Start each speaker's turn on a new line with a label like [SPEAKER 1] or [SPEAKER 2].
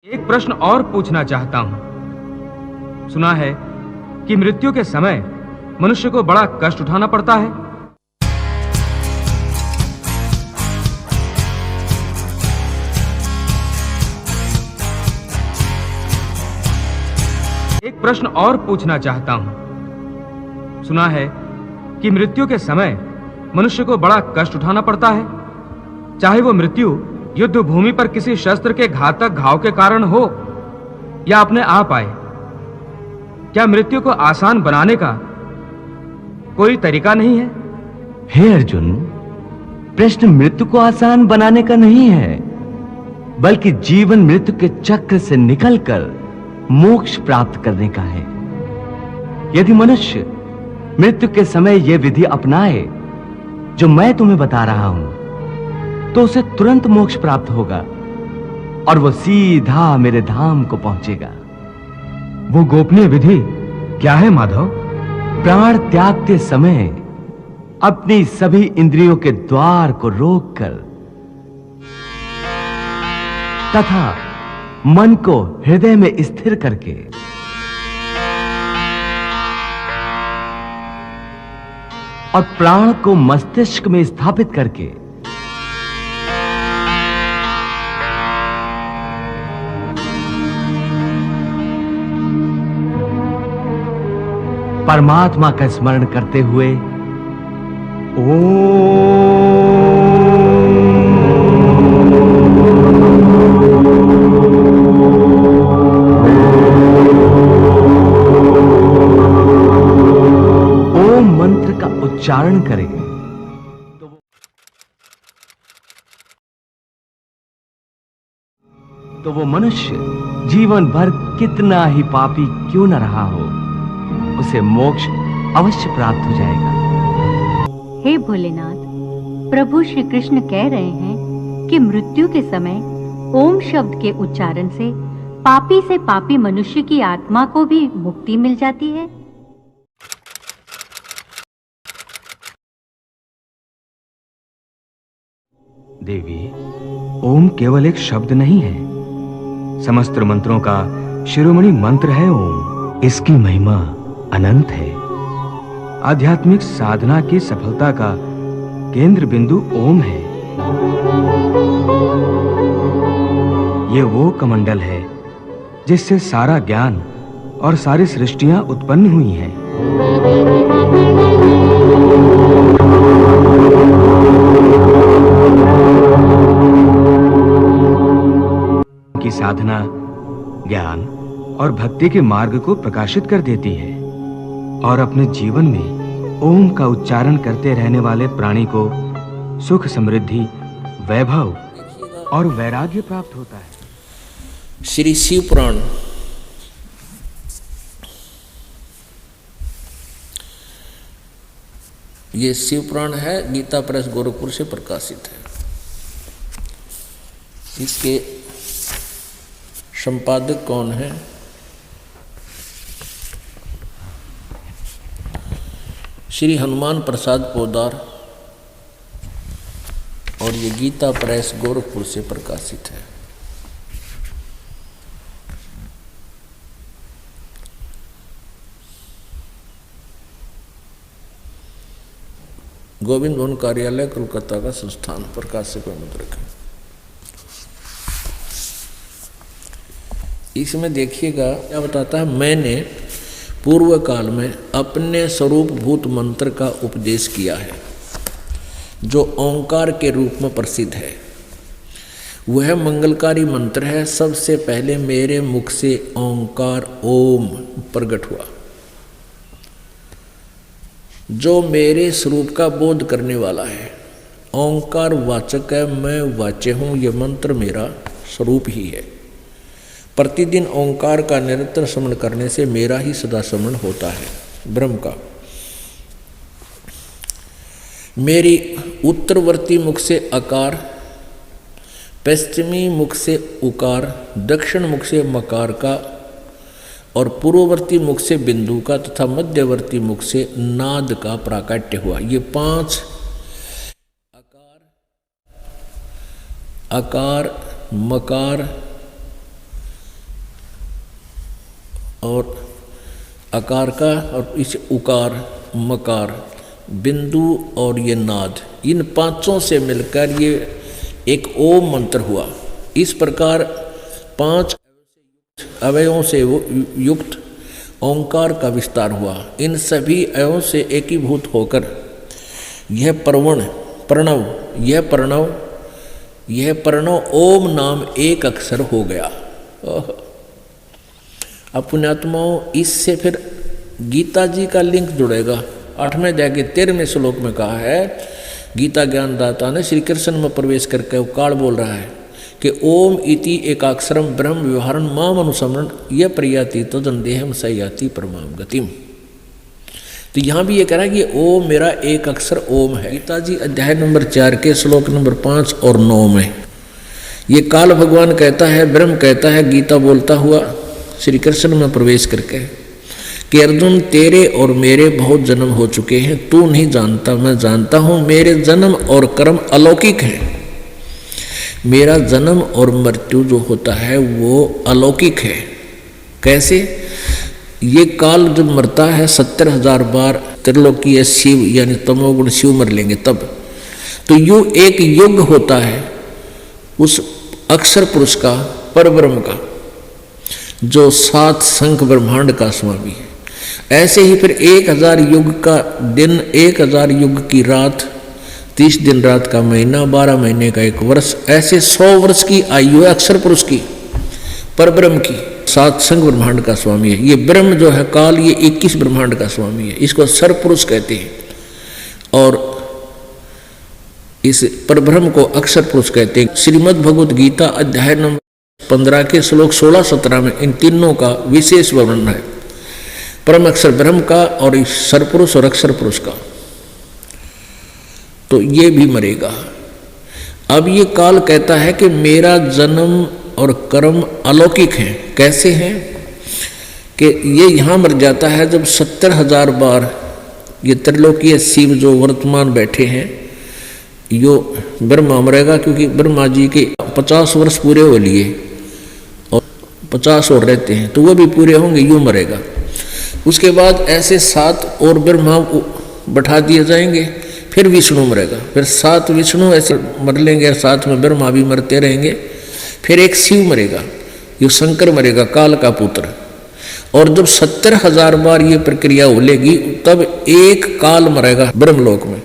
[SPEAKER 1] एक प्रश्न और पूछना चाहता हूं। सुना है कि मृत्यु के समय मनुष्य को बड़ा कष्ट उठाना पड़ता है। एक प्रश्न और पूछना चाहता हूं। सुना है कि मृत्यु के समय मनुष्य को बड़ा कष्ट उठाना पड़ता है, चाहे वो मृत्यु युद्ध भूमि पर किसी शस्त्र के घातक घाव के कारण हो या अपने आप आए। क्या मृत्यु को आसान बनाने का कोई तरीका नहीं है?
[SPEAKER 2] हे अर्जुन, प्रश्न मृत्यु को आसान बनाने का नहीं है, बल्कि जीवन मृत्यु के चक्र से निकलकर मोक्ष प्राप्त करने का है। यदि मनुष्य मृत्यु के समय यह विधि अपनाए जो मैं तुम्हें बता रहा हूं, तो उसे तुरंत मोक्ष प्राप्त होगा और वो सीधा मेरे धाम को पहुंचेगा।
[SPEAKER 1] वो गोपनीय विधि क्या है माधव?
[SPEAKER 2] प्राण त्यागते समय अपनी सभी इंद्रियों के द्वार को रोककर तथा मन को हृदय में स्थिर करके और प्राण को मस्तिष्क में स्थापित करके परमात्मा का स्मरण करते हुए ओम मंत्र का उच्चारण करें तो वो मनुष्य जीवन भर कितना ही पापी क्यों न रहा हो, उसे मोक्ष अवश्य प्राप्त हो जाएगा।
[SPEAKER 3] हे भोलेनाथ, प्रभु श्री कृष्ण कह रहे हैं कि मृत्यु के समय ओम शब्द के उच्चारण से पापी मनुष्य की आत्मा को भी मुक्ति मिल जाती है।
[SPEAKER 1] देवी, ओम केवल एक शब्द नहीं है, समस्त मंत्रों का शिरोमणि मंत्र है ओम। इसकी महिमा अनंत है। आध्यात्मिक साधना की सफलता का केंद्र बिंदु ओम है। ये वो कमंडल है जिससे सारा ज्ञान और सारी सृष्टियां उत्पन्न हुई हैं। की साधना ज्ञान और भक्ति के मार्ग को प्रकाशित कर देती है और अपने जीवन में ओम का उच्चारण करते रहने वाले प्राणी को सुख, समृद्धि, वैभव और वैराग्य प्राप्त होता है।
[SPEAKER 4] श्री शिव पुराण ये शिव पुराण है, गीता प्रेस गोरखपुर से प्रकाशित है। इसके संपादक कौन है? श्री हनुमान प्रसाद पोदार, और ये गीता प्रेस गोरखपुर से प्रकाशित है। गोविंद भवन कार्यालय कोलकाता का संस्थान, प्रकाशक व मुद्रक है। इसमें देखिएगा क्या बताता है। मैंने पूर्व काल में अपने स्वरूप भूत मंत्र का उपदेश किया है, जो ओंकार के रूप में प्रसिद्ध है। वह मंगलकारी मंत्र है। सबसे पहले मेरे मुख से ओंकार ओम प्रकट हुआ, जो मेरे स्वरूप का बोध करने वाला है। ओंकार वाचक है, मैं वाच्य हूँ। यह मंत्र मेरा स्वरूप ही है। प्रतिदिन ओंकार का निरंतर स्मरण करने से मेरा ही सदा स्मरण होता है, ब्रह्म का। मेरी उत्तरवर्ती मुख से अकार, पश्चिमी मुख से उकार, दक्षिण मुख से मकार का और पूर्ववर्ती मुख से बिंदु का तथा मध्यवर्ती मुख से नाद का प्राकट्य हुआ। ये 5 अकार, मकार, और आकार का, और इस उकार, मकार, बिंदु और ये नाद, इन पांचों से मिलकर ये एक ओम मंत्र हुआ। इस प्रकार 5 अवयवों से युक्त ओंकार का विस्तार हुआ। इन सभी अवयवों से एकीभूत होकर यह प्रणव ओम नाम एक अक्षर हो गया। अब पुण्यात्माओं, इससे फिर गीता जी का लिंक जुड़ेगा। 8वें अध्याय के 13वें श्लोक में कहा है, गीता ज्ञानदाता ने श्री कृष्ण में प्रवेश करके वो काल बोल रहा है कि ओम इति एकाक्षरम ब्रह्म व्यवहारन माम अनुसमरण यह प्रयाति तदन देहम सयाति परमाम गतिम। तो यहाँ भी ये कह रहा है कि ओम मेरा एक अक्षर ओम है। गीता जी अध्याय नंबर 4 के श्लोक नंबर 5 और 9 में ये काल भगवान कहता है, ब्रह्म कहता है, गीता बोलता हुआ श्री कृष्ण में प्रवेश करके कि अर्जुन तेरे और मेरे बहुत जन्म हो चुके हैं, तू नहीं जानता, मैं जानता हूँ। मेरे जन्म और कर्म अलौकिक हैं। मेरा जन्म और मृत्यु जो होता है वो अलौकिक है। कैसे? ये काल जब मरता है 70,000 बार त्रिलोकीय शिव यानी तमोगुण शिव मर लेंगे तब, तो यू एक युग होता है उस अक्षर पुरुष का, परब्रह्म का, जो 7 शंख ब्रह्मांड का स्वामी है। ऐसे ही फिर 1000 युग का दिन, 1000 युग की रात, 30 दिन रात का महीना, 12 महीने का एक वर्ष, ऐसे 100 वर्ष की आयु है अक्षर पुरुष की, परब्रह्म की। 7 शंख ब्रह्मांड का स्वामी है। ये ब्रह्म जो है काल, ये 21 ब्रह्मांड का स्वामी है। इसको सर्वपुरुष कहते हैं। और इस परब्रह्म को अक्षर पुरुष कहते हैं। श्रीमद् भगवद गीता अध्याय नंबर 15 के श्लोक 16-17 में इन तीनों का विशेष वर्णन है, परम अक्षर ब्रह्म का और इस सर्वपुरुष और अक्षर पुरुष का। तो ये भी मरेगा। अब ये काल कहता है कि मेरा जन्म और कर्म अलौकिक हैं। कैसे हैं? कि ये यहाँ मर जाता है जब 70,000 बार ये त्रिलोकीय शिव जो वर्तमान बैठे हैं, यो ब्रह्मा मरेगा, क्योंकि ब्रह्मा जी के 50 वर्ष पूरे हो लिए और 50 और रहते हैं, तो वो भी पूरे होंगे, यूँ मरेगा। उसके बाद ऐसे 7 और ब्रह्मा बैठा दिए जाएंगे, फिर विष्णु मरेगा, फिर 7 विष्णु ऐसे मर लेंगे, साथ में ब्रह्मा भी मरते रहेंगे, फिर एक शिव मरेगा, ये शंकर मरेगा, काल का पुत्र। और जब 70,000 बार ये प्रक्रिया हो लेगी तब एक काल मरेगा ब्रह्मलोक में।